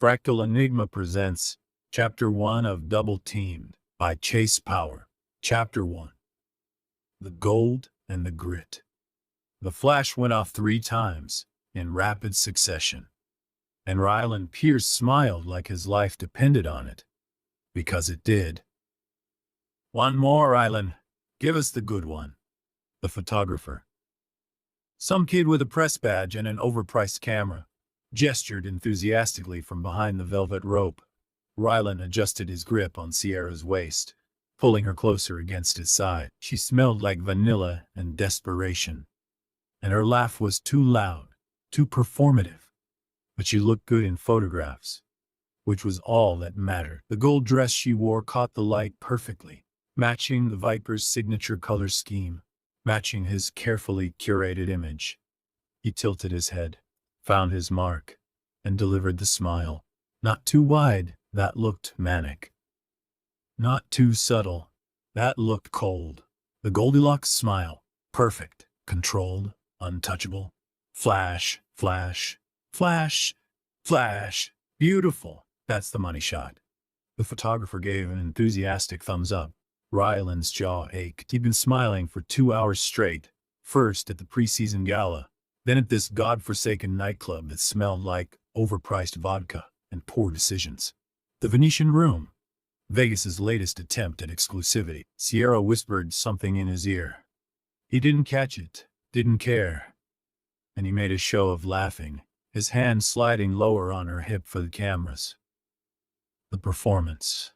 Fractal Enigma presents Chapter 1 of Double Teamed by Chase Power. Chapter 1. The Gold and the Grit. The flash went off 3 times, in rapid succession. And Rylan Pierce smiled like his life depended on it. Because it did. "One more, Rylan. Give us the good one." The photographer. Some kid with a press badge and an overpriced camera gestured enthusiastically from behind the velvet rope. Rylan adjusted his grip on Sierra's waist, pulling her closer against his side. She smelled like vanilla and desperation. And her laugh was too loud, too performative. But she looked good in photographs, which was all that mattered. The gold dress she wore caught the light perfectly, matching the Viper's signature color scheme, matching his carefully curated image. He tilted his head, found his mark, and delivered the smile. Not too wide, that looked manic. Not too subtle, that looked cold. The Goldilocks smile. Perfect, controlled, untouchable. Flash, flash, flash, flash. Beautiful. That's the money shot. The photographer gave an enthusiastic thumbs up. Rylan's jaw ached. He'd been smiling for 2 hours straight, first at the preseason gala, then at this godforsaken nightclub that smelled like overpriced vodka and poor decisions. The Venetian Room. Vegas's latest attempt at exclusivity. Sierra whispered something in his ear. He didn't catch it, didn't care. And he made a show of laughing, his hand sliding lower on her hip for the cameras. The performance.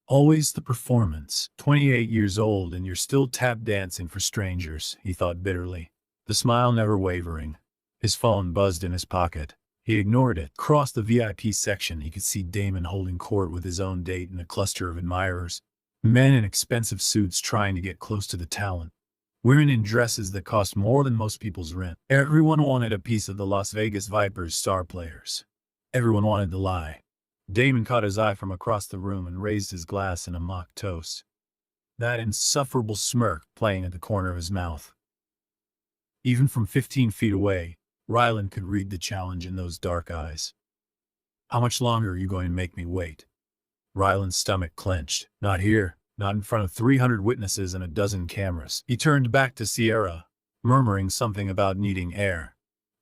Always the performance. 28 years old and you're still tap dancing for strangers, he thought bitterly. The smile never wavering. His phone buzzed in his pocket. He ignored it. Across the VIP section, he could see Damon holding court with his own date and a cluster of admirers. Men in expensive suits trying to get close to the talent. Women in dresses that cost more than most people's rent. Everyone wanted a piece of the Las Vegas Vipers' star players. Everyone wanted to lie. Damon caught his eye from across the room and raised his glass in a mock toast. That insufferable smirk playing at the corner of his mouth. Even from 15 feet away, Rylan could read the challenge in those dark eyes. "How much longer are you going to make me wait?" Rylan's stomach clenched. Not here, not in front of 300 witnesses and a dozen cameras. He turned back to Sierra, murmuring something about needing air,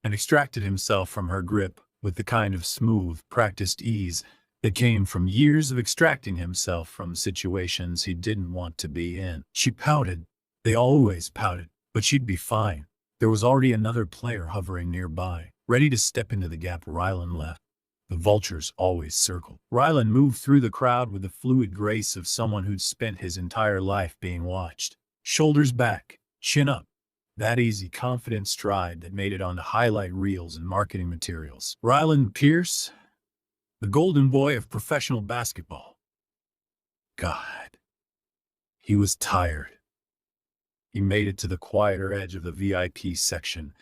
and extracted himself from her grip with the kind of smooth, practiced ease that came from years of extracting himself from situations he didn't want to be in. She pouted. They always pouted, but she'd be fine. There was already another player hovering nearby, ready to step into the gap Rylan left. The vultures always circled. Rylan moved through the crowd with the fluid grace of someone who'd spent his entire life being watched. Shoulders back, chin up. That easy, confident stride that made it onto highlight reels and marketing materials. Rylan Pierce, the golden boy of professional basketball. God. He was tired. He made it to the quieter edge of the VIP section,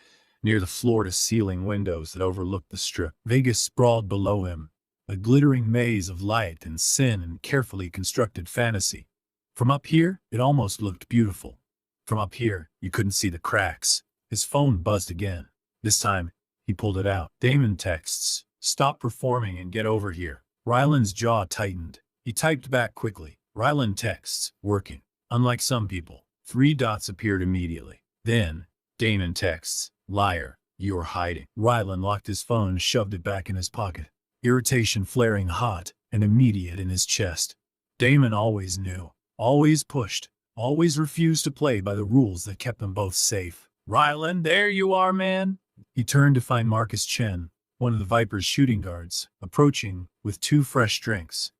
near the floor-to-ceiling windows that overlooked the strip. Vegas sprawled below him, a glittering maze of light and sin and carefully constructed fantasy. From up here, it almost looked beautiful. From up here, you couldn't see the cracks. His phone buzzed again. This time, he pulled it out. Damon texts, "Stop performing and get over here." Rylan's jaw tightened. He typed back quickly. Rylan texts, "Working." Unlike some people, 3 dots appeared immediately. Then, Damon texts, "Liar, you're hiding." Rylan locked his phone and shoved it back in his pocket, irritation flaring hot and immediate in his chest. Damon always knew, always pushed, always refused to play by the rules that kept them both safe. "Rylan, there you are, man." He turned to find Marcus Chen, one of the Vipers' shooting guards, approaching with 2 fresh drinks.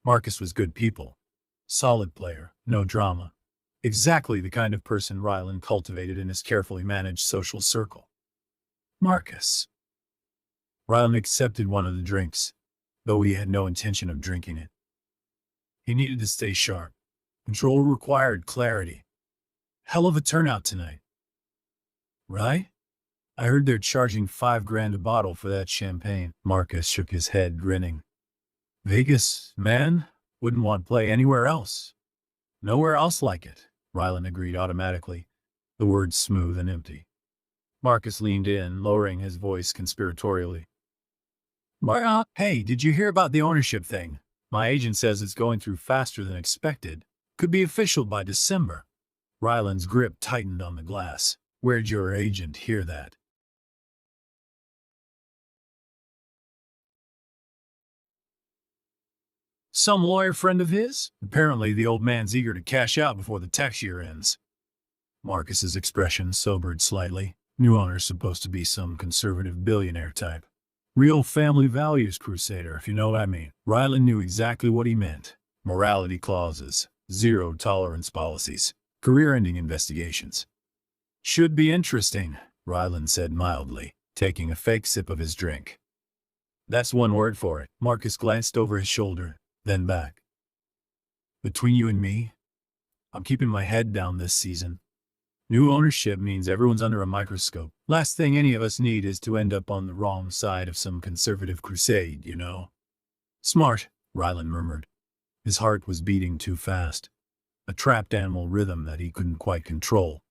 Marcus was good people. Solid player, no drama. Exactly the kind of person Rylan cultivated in his carefully managed social circle. Marcus. Rylan accepted one of the drinks, though he had no intention of drinking it. He needed to stay sharp. Control required clarity. Hell of a turnout tonight. Right? I heard they're charging $5,000 a bottle for that champagne. Marcus shook his head, grinning. Vegas, man, wouldn't want to play anywhere else. Nowhere else like it, Rylan agreed automatically, the words smooth and empty. Marcus leaned in, lowering his voice conspiratorially. Hey, did you hear about the ownership thing? My agent says it's going through faster than expected. Could be official by December. Rylan's grip tightened on the glass. Where'd your agent hear that? Some lawyer friend of his? Apparently, the old man's eager to cash out before the tax year ends. Marcus's expression sobered slightly. New owner's supposed to be some conservative billionaire type. Real family values crusader, if you know what I mean. Rylan knew exactly what he meant. Morality clauses, zero tolerance policies, career-ending investigations. Should be interesting, Rylan said mildly, taking a fake sip of his drink. That's one word for it. Marcus glanced over his shoulder, then back. Between you and me, I'm keeping my head down this season. New ownership means everyone's under a microscope. Last thing any of us need is to end up on the wrong side of some conservative crusade, you know? Smart, Rylan murmured. His heart was beating too fast. A trapped animal rhythm that he couldn't quite control.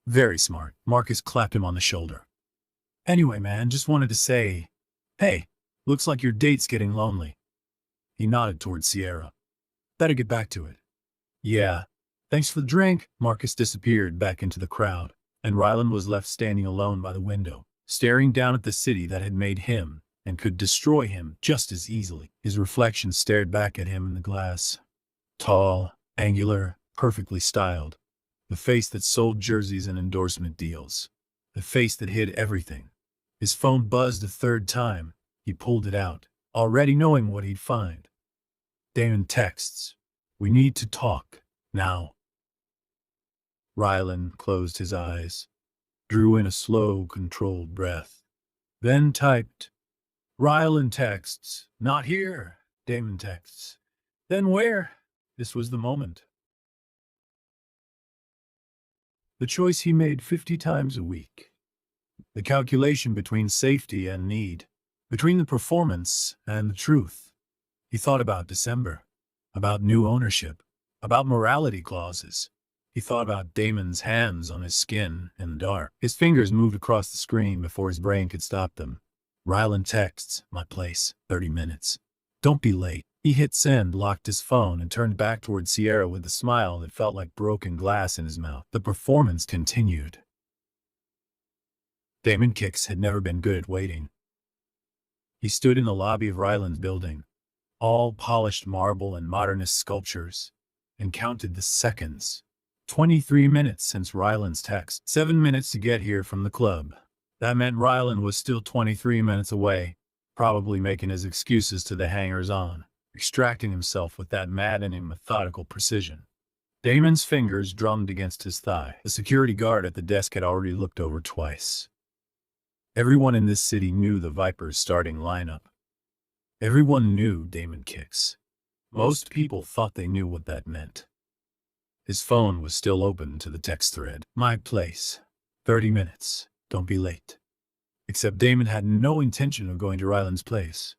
Very smart. Marcus clapped him on the shoulder. Anyway, man, just wanted to say, hey, looks like your date's getting lonely. He nodded toward Sierra. Better get back to it. Yeah. Thanks for the drink. Marcus disappeared back into the crowd, and Rylan was left standing alone by the window, staring down at the city that had made him and could destroy him just as easily. His reflection stared back at him in the glass. Tall, angular, perfectly styled. The face that sold jerseys and endorsement deals. The face that hid everything. His phone buzzed a third time. He pulled it out, already knowing what he'd find. Damon texts. We need to talk. Now. Rylan closed his eyes, drew in a slow, controlled breath, then typed, Rylan texts, not here. Damon texts. Then where? This was the moment. The choice he made 50 times a week. The calculation between safety and need, between the performance and the truth. He thought about December, about new ownership, about morality clauses. He thought about Damon's hands on his skin in the dark. His fingers moved across the screen before his brain could stop them. Rylan texts, my place, 30 minutes. Don't be late. He hit send, locked his phone, and turned back toward Sierra with a smile that felt like broken glass in his mouth. The performance continued. Damon Kix had never been good at waiting. He stood in the lobby of Rylan's building, all polished marble and modernist sculptures, and counted the seconds. 23 minutes since Rylan's text. 7 minutes to get here from the club. That meant Rylan was still 23 minutes away, probably making his excuses to the hangers-on, extracting himself with that maddening methodical precision. Damon's fingers drummed against his thigh. The security guard at the desk had already looked over twice. Everyone in this city knew the Vipers' starting lineup. Everyone knew Damon Kix. Most people thought they knew what that meant. His phone was still open to the text thread. My place. 30 minutes. Don't be late. Except Damon had no intention of going to Rylan's place.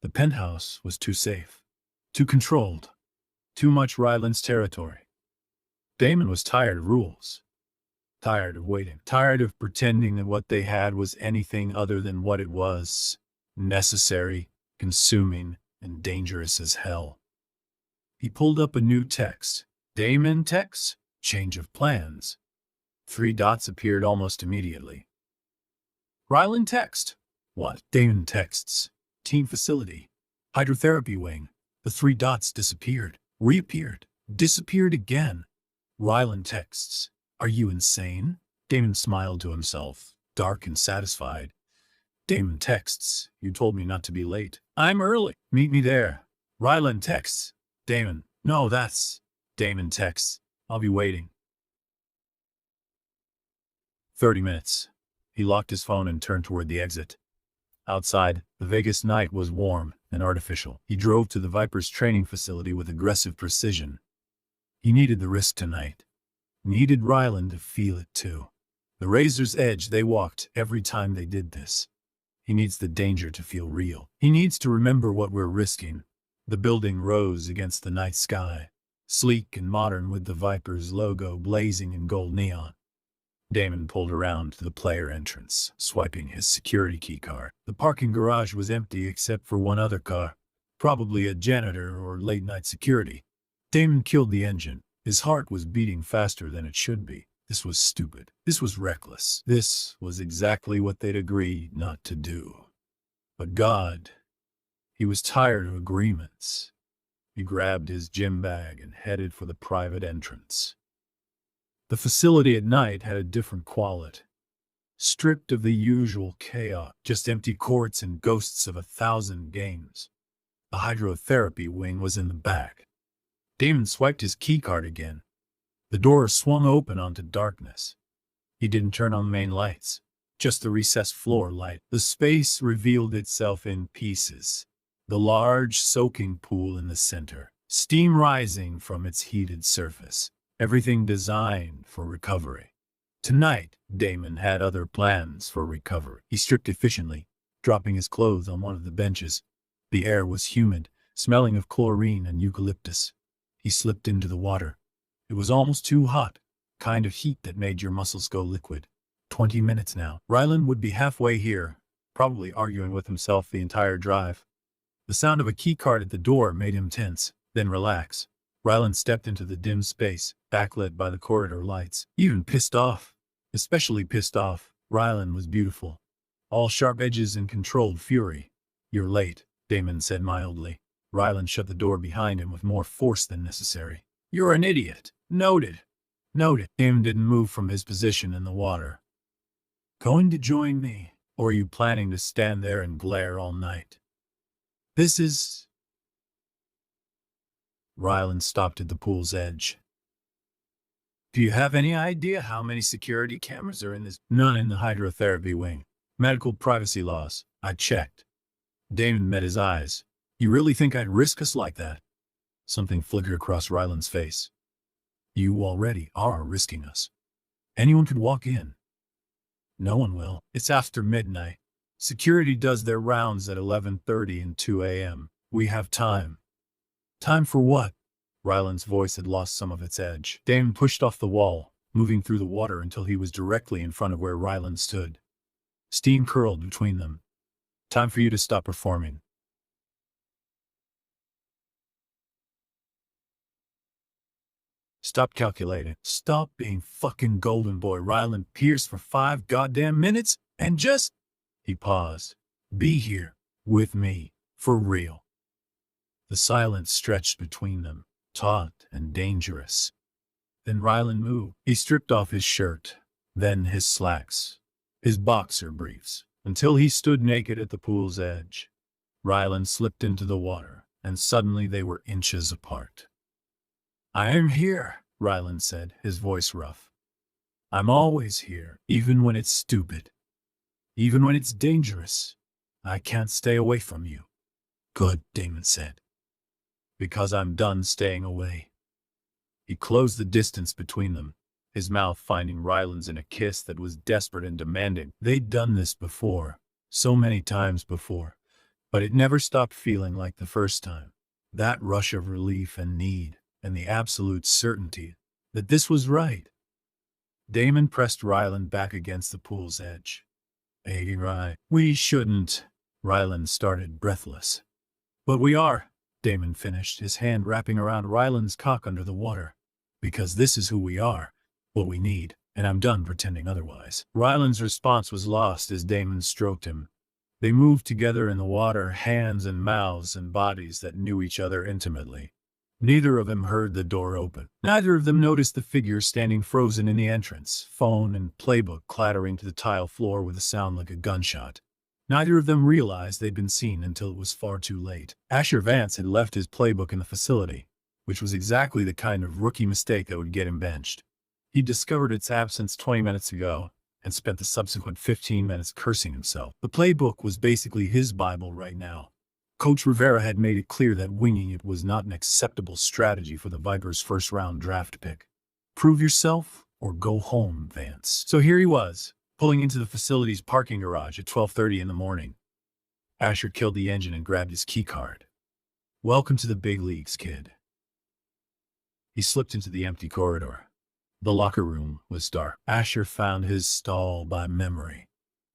The penthouse was too safe. Too controlled. Too much Rylan's territory. Damon was tired of rules. Tired of waiting. Tired of pretending that what they had was anything other than what it was. Necessary, consuming, and dangerous as hell. He pulled up a new text. Damon texts, change of plans. 3 dots appeared almost immediately. Rylan text. What? Damon texts. Team facility. Hydrotherapy wing. The 3 dots disappeared. Reappeared. Disappeared again. Rylan texts. Are you insane? Damon smiled to himself, dark and satisfied. Damon texts. You told me not to be late. I'm early. Meet me there. Rylan texts. Damon. No, that's... Damon texts. I'll be waiting. 30 minutes. He locked his phone and turned toward the exit. Outside, the Vegas night was warm and artificial. He drove to the Vipers' training facility with aggressive precision. He needed the risk tonight. Needed Rylan to feel it too. The razor's edge they walked every time they did this. He needs the danger to feel real. He needs to remember what we're risking. The building rose against the night sky, sleek and modern with the Vipers logo blazing in gold neon. Damon pulled around to the player entrance, swiping his security key card. The parking garage was empty except for one other car, probably a janitor or late-night security. Damon killed the engine. His heart was beating faster than it should be. This was stupid. This was reckless. This was exactly what they'd agreed not to do. But God, he was tired of agreements. He grabbed his gym bag and headed for the private entrance. The facility at night had a different quality. Stripped of the usual chaos, just empty courts and ghosts of 1,000 games. The hydrotherapy wing was in the back. Damon swiped his keycard again. The door swung open onto darkness. He didn't turn on main lights, just the recessed floor light. The space revealed itself in pieces. The large soaking pool in the center, steam rising from its heated surface. Everything designed for recovery. Tonight, Damon had other plans for recovery. He stripped efficiently, dropping his clothes on one of the benches. The air was humid, smelling of chlorine and eucalyptus. He slipped into the water. It was almost too hot, kind of heat that made your muscles go liquid. 20 minutes now. Rylan would be halfway here, probably arguing with himself the entire drive. The sound of a keycard at the door made him tense, then relax. Rylan stepped into the dim space, backlit by the corridor lights. Even pissed off. Especially pissed off. Rylan was beautiful. All sharp edges and controlled fury. "You're late," Damon said mildly. Rylan shut the door behind him with more force than necessary. "You're an idiot." Noted. Noted. Damon didn't move from his position in the water. "Going to join me? Or are you planning to stand there and glare all night?" "This is..." Rylan stopped at the pool's edge. "Do you have any idea how many security cameras are in this?" "None in the hydrotherapy wing. Medical privacy laws. I checked." Damon met his eyes. "You really think I'd risk us like that?" Something flickered across Rylan's face. "You already are risking us. Anyone could walk in." "No one will. It's after midnight. Security does their rounds at 11:30 and 2 a.m. We have time." "Time for what?" Rylan's voice had lost some of its edge. Damon pushed off the wall, moving through the water until he was directly in front of where Rylan stood. Steam curled between them. "Time for you to stop performing." "Stop calculating. Stop being fucking golden boy Rylan Pierce for 5 goddamn minutes and just..." He paused. "Be here. With me. For real." The silence stretched between them, taut and dangerous. Then Rylan moved. He stripped off his shirt, then his slacks, his boxer briefs, until he stood naked at the pool's edge. Rylan slipped into the water, and suddenly they were inches apart. "I am here," Rylan said, his voice rough. "I'm always here, even when it's stupid. Even when it's dangerous. I can't stay away from you." "Good," Damon said. "Because I'm done staying away." He closed the distance between them, his mouth finding Rylan's in a kiss that was desperate and demanding. They'd done this before, so many times before, but it never stopped feeling like the first time. That rush of relief and need, and the absolute certainty that this was right. Damon pressed Rylan back against the pool's edge. "Hey, right. We shouldn't," Rylan started, breathless. "But we are," Damon finished, his hand wrapping around Rylan's cock under the water. "Because this is who we are, what we need, and I'm done pretending otherwise." Rylan's response was lost as Damon stroked him. They moved together in the water, hands and mouths and bodies that knew each other intimately. Neither of them heard the door open. Neither of them noticed the figure standing frozen in the entrance, phone and playbook clattering to the tile floor with a sound like a gunshot. Neither of them realized they'd been seen until it was far too late. Asher Vance had left his playbook in the facility, which was exactly the kind of rookie mistake that would get him benched. He discovered its absence 20 minutes ago and spent the subsequent 15 minutes cursing himself. The playbook was basically his Bible right now. Coach Rivera had made it clear that winging it was not an acceptable strategy for the Vipers' first-round draft pick. Prove yourself or go home, Vance. So here he was, pulling into the facility's parking garage at 12:30 in the morning. Asher killed the engine and grabbed his keycard. "Welcome to the big leagues, kid." He slipped into the empty corridor. The locker room was dark. Asher found his stall by memory.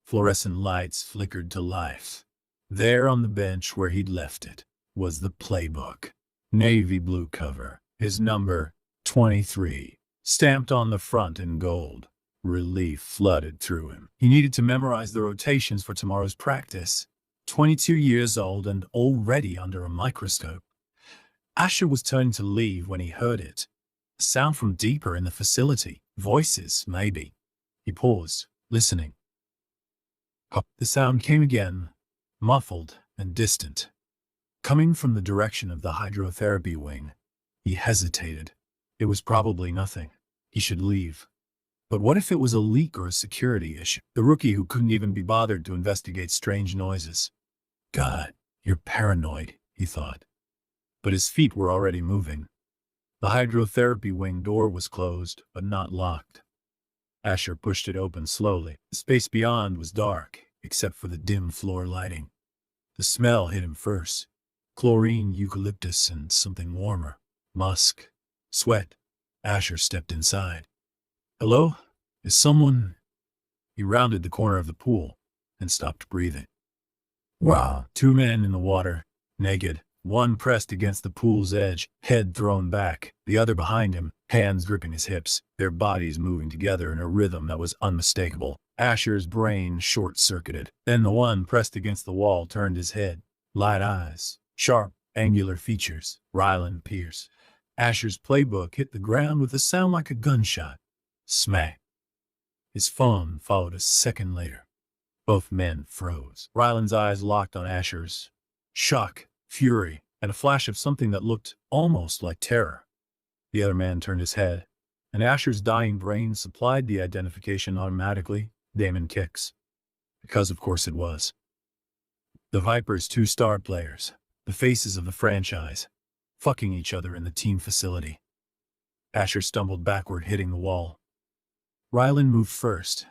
Fluorescent lights flickered to life. There on the bench where he'd left it was the playbook. Navy blue cover. His number, 23, stamped on the front in gold. Relief flooded through him. He needed to memorize the rotations for tomorrow's practice. 22 years old and already under a microscope. Asher was turning to leave when he heard it. A sound from deeper in the facility. Voices, maybe. He paused, listening. The sound came again, muffled and distant, coming from the direction of the hydrotherapy wing. He hesitated. It was probably nothing. He should leave. But what if it was a leak or a security issue? The rookie who couldn't even be bothered to investigate strange noises. God, you're paranoid, he thought. But his feet were already moving. The hydrotherapy wing door was closed, but not locked. Asher pushed it open slowly. The space beyond was dark, except for the dim floor lighting. The smell hit him first. Chlorine, eucalyptus, and something warmer. Musk. Sweat. Asher stepped inside. Hello? Is someone... He rounded the corner of the pool and stopped breathing. Wow. 2 men in the water, naked. One pressed against the pool's edge, head thrown back, the other behind him, hands gripping his hips, their bodies moving together in a rhythm that was unmistakable. Asher's brain short-circuited. Then the one pressed against the wall turned his head. Light eyes, sharp, angular features. Rylan Pierce. Asher's playbook hit the ground with a sound like a gunshot. Smack. His phone followed a second later. Both men froze. Rylan's eyes locked on Asher's. Shock, fury, and a flash of something that looked almost like terror. The other man turned his head, and Asher's dying brain supplied the identification automatically. Damon Kix. Because of course it was. The Vipers' 2 star players, the faces of the franchise, fucking each other in the team facility. Asher stumbled backward, hitting the wall. Rylan moved first.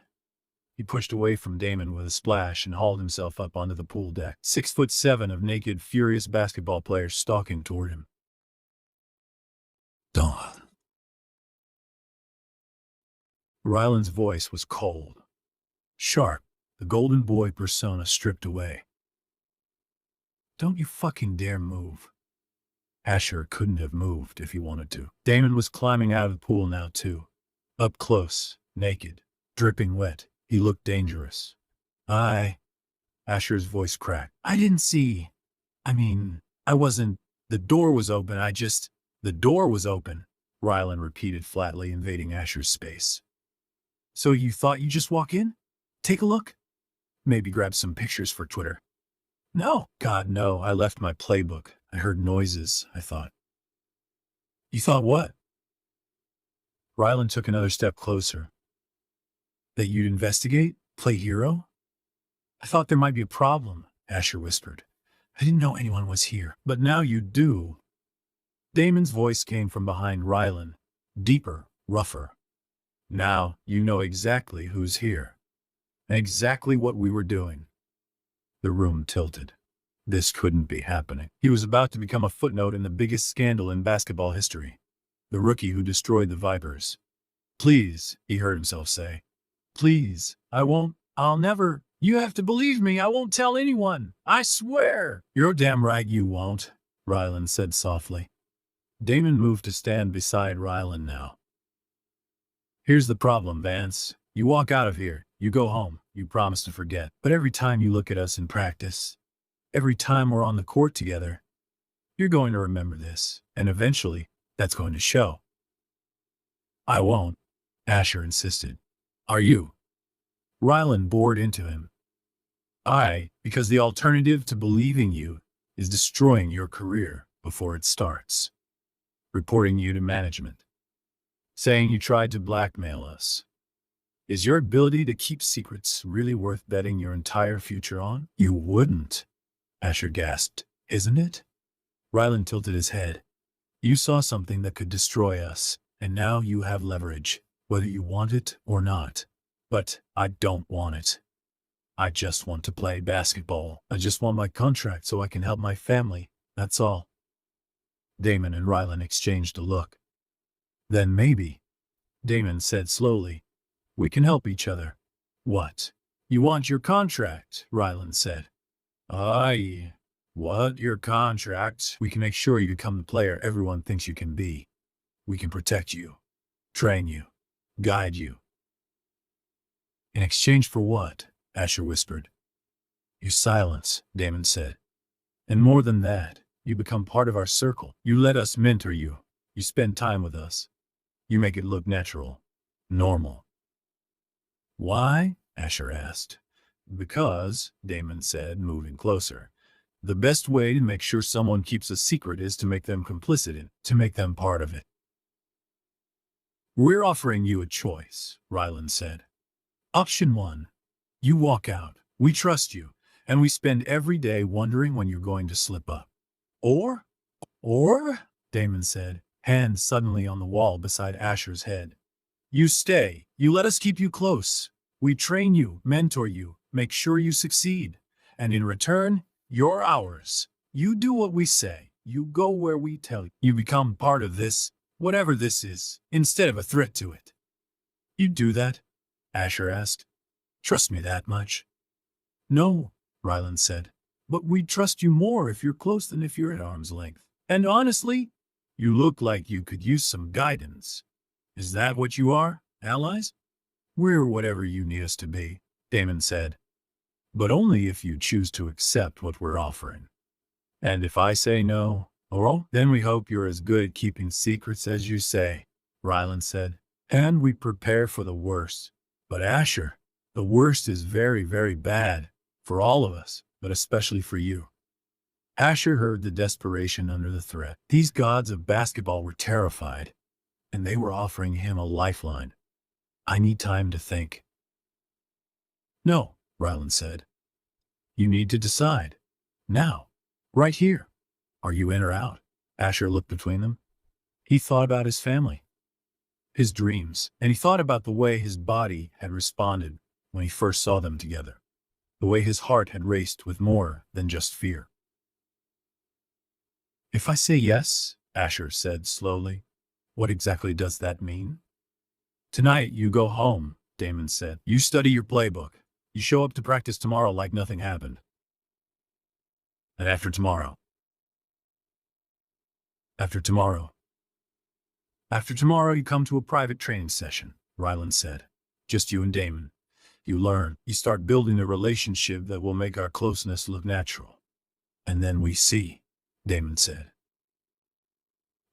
He pushed away from Damon with a splash and hauled himself up onto the pool deck. 6'7" of naked, furious basketball players stalking toward him. Dawn. Rylan's voice was cold. Sharp, the golden boy persona stripped away. Don't you fucking dare move. Asher couldn't have moved if he wanted to. Damon was climbing out of the pool now too. Up close, naked, dripping wet. He looked dangerous. Asher's voice cracked. I didn't see. I wasn't. The door was open. The door was open, Rylan repeated flatly, invading Asher's space. So you thought you'd just walk in? Take a look? Maybe grab some pictures for Twitter? No. God, no. I left my playbook. I heard noises, I thought. You thought what? Rylan took another step closer. That you'd investigate? Play hero? I thought there might be a problem, Asher whispered. I didn't know anyone was here, but now you do. Damon's voice came from behind Rylan, deeper, rougher. Now you know exactly who's here. And exactly what we were doing. The room tilted. This couldn't be happening. He was about to become a footnote in the biggest scandal in basketball history. The rookie who destroyed the Vipers. Please, he heard himself say. Please, I won't. I'll never. You have to believe me. I won't tell anyone. I swear. You're damn right you won't, Rylan said softly. Damon moved to stand beside Rylan now. Here's the problem, Vance. You walk out of here. You go home. You promise to forget. But every time you look at us in practice, every time we're on the court together, you're going to remember this. And eventually, that's going to show. I won't, Asher insisted. Are you? Rylan bored into him. Because the alternative to believing you is destroying your career before it starts. Reporting you to management. Saying you tried to blackmail us. Is your ability to keep secrets really worth betting your entire future on? You wouldn't, Asher gasped. Isn't it? Rylan tilted his head. You saw something that could destroy us, and now you have leverage, whether you want it or not. But I don't want it. I just want to play basketball. I just want my contract so I can help my family. That's all. Damon and Rylan exchanged a look. Then maybe, Damon said slowly. We can help each other. What? You want your contract, Rylan said. Aye. What? Your contract? We can make sure you become the player everyone thinks you can be. We can protect you, train you, guide you. In exchange for what? Asher whispered. Your silence, Damon said. And more than that, you become part of our circle. You let us mentor you. You spend time with us. You make it look natural, normal. Why? Asher asked. Because, Damon said, moving closer, the best way to make sure someone keeps a secret is to make them complicit in, to make them part of it. We're offering you a choice, Rylan said. Option 1. You walk out. We trust you, and we spend every day wondering when you're going to slip up. Or, Damon said, hand suddenly on the wall beside Asher's head. You stay. You let us keep you close. We train you, mentor you, make sure you succeed. And in return, you're ours. You do what we say. You go where we tell you. You become part of this, whatever this is, instead of a threat to it. You do that? Asher asked. Trust me that much? No, Rylan said. But we'd trust you more if you're close than if you're at arm's length. And honestly, you look like you could use some guidance. Is that what you are, allies? We're whatever you need us to be, Damon said. But only if you choose to accept what we're offering. And if I say no, then we hope you're as good at keeping secrets as you say, Rylan said. And we prepare for the worst. But Asher, the worst is very, very bad. For all of us, but especially for you. Asher heard the desperation under the threat. These gods of basketball were terrified, and they were offering him a lifeline. I need time to think. No, Rylan said. You need to decide. Now. Right here. Are you in or out? Asher looked between them. He thought about his family, his dreams, and he thought about the way his body had responded when he first saw them together. The way his heart had raced with more than just fear. If I say yes, Asher said slowly, what exactly does that mean? Tonight you go home, Damon said. You study your playbook. You show up to practice tomorrow like nothing happened. And after tomorrow, you come to a private training session, Rylan said. Just you and Damon. You learn. You start building a relationship that will make our closeness look natural. And then we see, Damon said.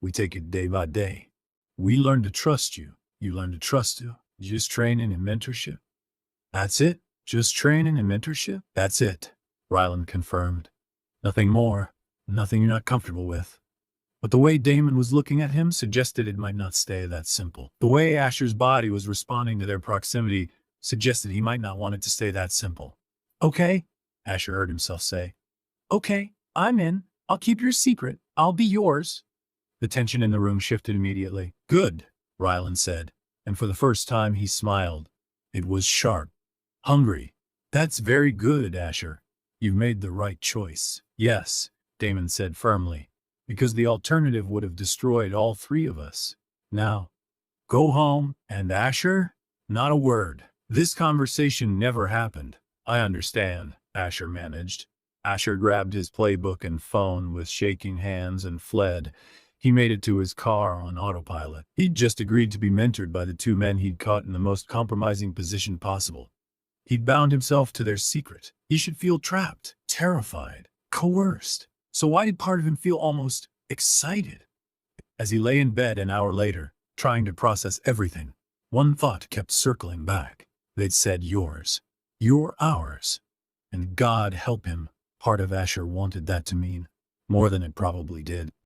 We take it day by day. We learn to trust you. You learn to trust you. Just training and mentorship. That's it? Just training and mentorship? That's it, Rylan confirmed. Nothing more. Nothing you're not comfortable with. But the way Damon was looking at him suggested it might not stay that simple. The way Asher's body was responding to their proximity suggested he might not want it to stay that simple. Okay, Asher heard himself say. Okay, I'm in. I'll keep your secret. I'll be yours. The tension in the room shifted immediately. Good, Rylan said, and for the first time he smiled. It was sharp. Hungry. That's very good, Asher. You've made the right choice. Yes, Damon said firmly, because the alternative would have destroyed all three of us. Now, go home, and Asher, not a word. This conversation never happened. I understand, Asher managed. Asher grabbed his playbook and phone with shaking hands and fled. He made it to his car on autopilot. He'd just agreed to be mentored by the two men he'd caught in the most compromising position possible. He'd bound himself to their secret. He should feel trapped, terrified, coerced. So why did part of him feel almost excited? As he lay in bed an hour later, trying to process everything, one thought kept circling back. They'd said yours. You're ours. And God help him, part of Asher wanted that to mean more than it probably did.